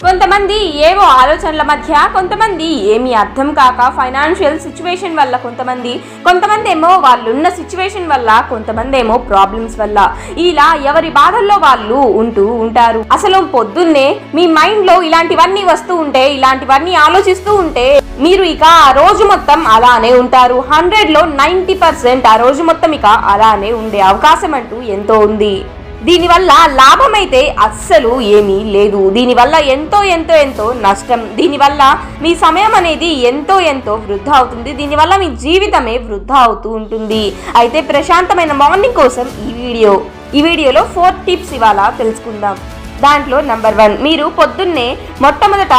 కొంతమంది ఏవో ఆలోచనల మధ్య, కొంతమంది ఏమీ అర్థం కాక ఫైనాన్షియల్ సిచ్యువేషన్ వల్ల, కొంతమంది ఏమో వాళ్ళున్న సిచ్యువేషన్ వల్ల, కొంతమంది ఏమో ప్రాబ్లమ్స్ వల్ల ఇలా ఎవరి బాధల్లో వాళ్ళు ఉంటూ ఉంటారు. అసలు పొద్దున్నే మీ మైండ్ లో ఇలాంటివన్నీ వస్తూ ఉంటే, ఇలాంటివన్నీ ఆలోచిస్తూ ఉంటే మీరు ఇక ఆ రోజు మొత్తం అలానే ఉంటారు. 100లో 90% ఆ రోజు మొత్తం ఇక అలానే ఉండే అవకాశం అంటూ ఎంతో ఉంది. దీనివల్ల లాభం అయితే అస్సలు ఏమీ లేదు. దీనివల్ల ఎంతో నష్టం. దీనివల్ల మీ సమయం అనేది ఎంతో వృధా అవుతుంది. దీనివల్ల మీ జీవితమే వృధా అవుతూ ఉంటుంది. అయితే ప్రశాంతమైన మార్నింగ్ కోసం ఈ వీడియోలో 4 టిప్స్ ఇవాళ తెలుసుకుందాం. దాంట్లో నెంబర్ 1, మీరు పొద్దున్నే మొట్టమొదట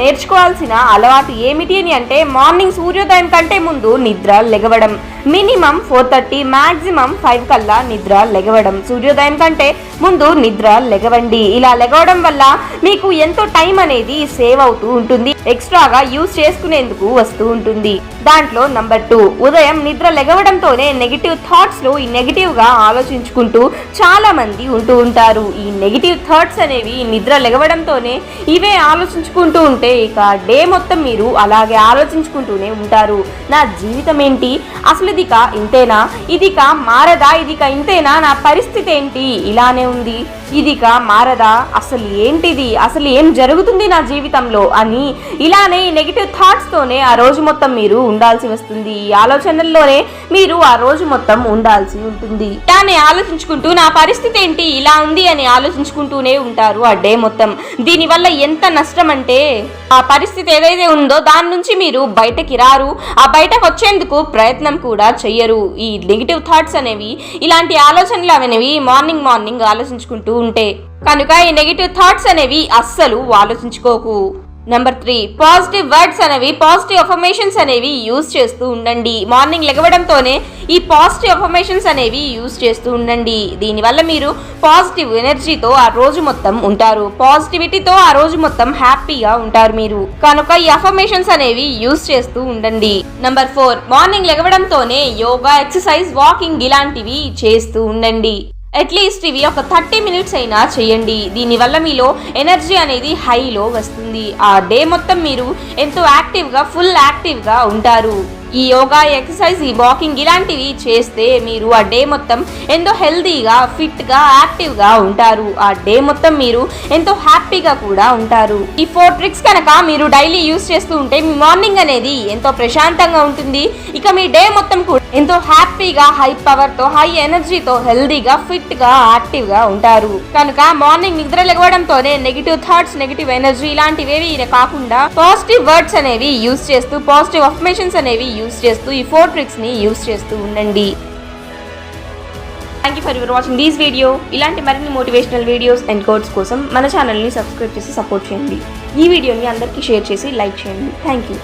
నేర్చుకోవాల్సిన అలవాటు ఏమిటి అని అంటే, మార్నింగ్ సూర్యోదయం కంటే ముందు నిద్ర లెగవడం. మినిమం 4:30, మాక్సిమం 5 కల్లా నిద్ర లెగవడం. సూర్యోదయం కంటే ముందు నిద్ర లెగవండి. ఇలా లెగవడం వల్ల మీకు ఎంతో టైం అనేది సేవ్ అవుతూ ఉంటుంది, ఎక్స్ట్రాగా యూజ్ చేసుకునేందుకు వస్తూ ఉంటుంది. దాంట్లో నెంబర్ 2, ఉదయం నిద్ర లెగవడంతోనే నెగిటివ్ థాట్స్ లో ఈ నెగిటివ్ గా ఆలోచించుకుంటూ చాలా మంది ఉంటూ ఉంటారు. ఈ నెగిటివ్ థాట్స్ అనేవి నిద్ర లెగవడంతోనే ఇవే ఆలోచించుకుంటూ ఉంటే ఇక డే మొత్తం మీరు అలాగే ఆలోచించుకుంటూనే ఉంటారు. నా జీవితం ఏంటి, అసలు ఇదిక ఇంతేనా, ఇదిక మారదా, ఇదిక ఇంతేనా, నా పరిస్థితి ఏంటి ఇలానే ఉంది, ఇదిక మారదా, అసలు ఏంటిది, అసలు ఏం జరుగుతుంది నా జీవితంలో అని ఇలానే నెగిటివ్ థాట్స్ తోనే ఆ రోజు మొత్తం మీరు ఉండాల్సి వస్తుంది. ఈ ఆలోచనల్లోనే మీరు ఆ రోజు మొత్తం ఉండాల్సి ఉంటుంది. ఇలానే ఆలోచించుకుంటూ నా పరిస్థితి ఏంటి ఇలా ఉంది అని ఆలోచించుకుంటూనే ఉంటారు ఆ డే మొత్తం. దీనివల్ల ఎంత నష్టం అంటే, ఆ పరిస్థితి ఏదైతే ఉందో దాని నుంచి మీరు బయటకి రారు, ఆ బయటకు వచ్చేందుకు ప్రయత్నం కూడా చెయ్యరు. ఈ నెగిటివ్ థాట్స్ అనేవి, ఇలాంటి ఆలోచనలు అనేవి మార్నింగ్ ఆలోచించుకుంటూ ఉంటే కనుక ఈ నెగిటివ్ థాట్స్ అనేవి అస్సలు ఆలోచించుకోకు. నెంబర్ 3, పాజిటివ్ వర్డ్స్ అనేవి, పాజిటివ్ అఫర్మేషన్స్ అనేవి యూజ్ చేస్తూ ఉండండి. మార్నింగ్ లెగవడంతోనే ఈ పాజిటివ్ అఫర్మేషన్స్ అనేవి యూజ్ చేస్తూ ఉండండి. దీనివల్ల మీరు పాజిటివ్ ఎనర్జీతో ఆ రోజు మొత్తం ఉంటారు, పాజిటివిటీతో ఆ రోజు మొత్తం హ్యాపీగా ఉంటారు మీరు. కనుక ఈ అఫర్మేషన్స్ అనేవి యూజ్ చేస్తూ ఉండండి. నెంబర్ 4, మార్నింగ్ లెగవడంతోనే యోగా, ఎక్సర్సైజ్, వాకింగ్ ఇలాంటివి చేస్తూ ఉండండి. అట్లీస్ట్ ఇవి ఒక 30 మినిట్స్ అయినా చేయండి. దీనివల్ల మీలో ఎనర్జీ అనేది హైలో వస్తుంది. ఆ డే మొత్తం మీరు ఎంతో ఫుల్ యాక్టివ్గా ఉంటారు. ఈ యోగా, ఎక్సర్సైజ్, ఈ వాకింగ్ ఇలాంటివి చేస్తే మీరు ఆ డే మొత్తం ఎంతో హెల్దీగా, ఫిట్గా, యాక్టివ్గా ఉంటారు. ఆ డే మొత్తం మీరు ఎంతో హ్యాపీగా కూడా ఉంటారు. ఈ 4 ట్రిక్స్ కనుక మీరు డైలీ యూజ్ చేస్తూ ఉంటే మీ మార్నింగ్ అనేది ఎంతో ప్రశాంతంగా ఉంటుంది. ఇక మీ డే మొత్తం కూడా ఎంతో హ్యాపీగా, హై పవర్తో, హై ఎనర్జీతో, హెల్దీగా, ఫిట్గా, యాక్టివ్గా ఉంటారు. కనుక మార్నింగ్ నిద్ర లెగవడంతోనే నెగిటివ్ థాట్స్, నెగిటివ్ ఎనర్జీ ఇలాంటివేవి కాకుండా పాజిటివ్ వర్డ్స్ అనేవి యూజ్ చేస్తూ, పాజిటివ్ అఫర్మేషన్స్ అనేవి యూజ్ చేస్తూ ఈ 4 ట్రిక్స్ ని యూజ్ చేస్తూ ఉండండి. Thank you for watching this video. ఇలాంటి మరిన్ని మోటివేషనల్ వీడియోస్ అండ్ కోట్స్ కోసం మన ఛానల్ని సబ్స్క్రైబ్ చేసి సపోర్ట్ చేయండి. ఈ వీడియోని అందరికీ షేర్ చేసి లైక్ చేయండి. Thank you.